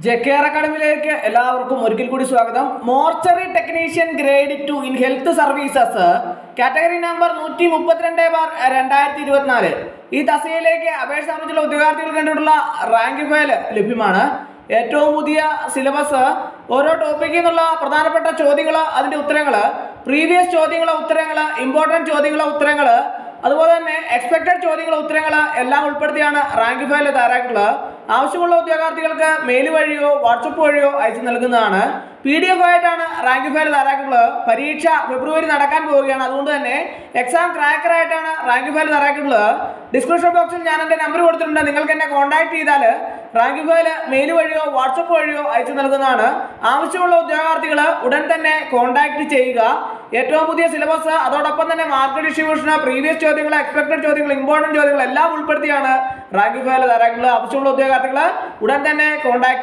ജെകെആർ അക്കാഡമിയിലേക്ക് എല്ലാവർക്കും ഒരിക്കൽ കൂടി സ്വാഗതം. Mortuary technician grade 2 in health services category number 132/2024 ഈ തസ്തികയിലേക്ക് അപേക്ഷ സമർപ്പിച്ചുള്ള ഉദ്യോഗാർത്ഥികൾക്ക് വേണ്ടിയിട്ടുള്ള റാങ്ക് ഫയൽ ലഭ്യമാണ്. ഏറ്റവും പുതിയ സിലബസ്, ഓരോ ടോപ്പിക്കിൽ നിന്നുള്ള പ്രധാനപ്പെട്ട ചോദ്യങ്ങൾ, അതിൻ്റെ ഉത്തരങ്ങൾ, പ്രീവിയസ് ചോദ്യങ്ങളെ ഉത്തരങ്ങൾ, ഇമ്പോർട്ടൻറ്റ് ചോദ്യങ്ങളെ ഉത്തരങ്ങൾ, അതുപോലെ തന്നെ എക്സ്പെക്റ്റഡ് ചോദ്യങ്ങളെ ഉത്തരങ്ങൾ എല്ലാം ഉൾപ്പെടുത്തിയാണ് റാങ്ക് ഫയൽ തയ്യാറാക്കിയിട്ടുള്ളത്. ആവശ്യമുള്ള ഉദ്യോഗാർത്ഥികൾക്ക് മെയിൽ വഴിയോ വാട്സപ്പ് വഴിയോ അയച്ചു നൽകുന്നതാണ്. PDF ആയിട്ടാണ് റാങ്ക് ഫയൽ തയ്യാറാക്കിയിട്ടുള്ളത്. പരീക്ഷ ഫെബ്രുവരി നടക്കാൻ പോവുകയാണ്. അതുകൊണ്ട് തന്നെ എക്സാം ക്രാക്കറായിട്ടാണ് റാങ്ക് ഫയൽ തയ്യാറാക്കിയിട്ടുള്ളത്. ഡിസ്ക്രിപ്ഷൻ ബോക്സിൽ ഞാൻ എൻ്റെ നമ്പർ കൊടുത്തിട്ടുണ്ട്. നിങ്ങൾക്ക് എന്നെ കോൺടാക്ട് ചെയ്താൽ റാങ്ക് ഫയൽ മെയിൽ വഴിയോ വാട്സപ്പ് വഴിയോ അയച്ചു നൽകുന്നതാണ്. ആവശ്യമുള്ള ഉദ്യോഗാർത്ഥികൾ ഉടൻ തന്നെ കോൺടാക്ട് ചെയ്യുക. ഏറ്റവും പുതിയ സിലബസ്, അതോടൊപ്പം തന്നെ മാർക്ക് ഡിസ്ട്രിബ്യൂഷൻ, പ്രീവിയസ് ചോദ്യങ്ങൾ, എക്സ്പെക്റ്റഡ് ചോദ്യങ്ങൾ, ഇമ്പോർട്ടൻറ്റ് ചോദ്യങ്ങൾ എല്ലാം ഉൾപ്പെടുത്തിയാണ് റാങ്ക് ഫയൽ തയ്യാറാക്കിയിട്ടുള്ളത്. ആവശ്യമുള്ള ഉദ്യോഗാർത്ഥികൾ ഉടൻ തന്നെ കോൺടാക്ട്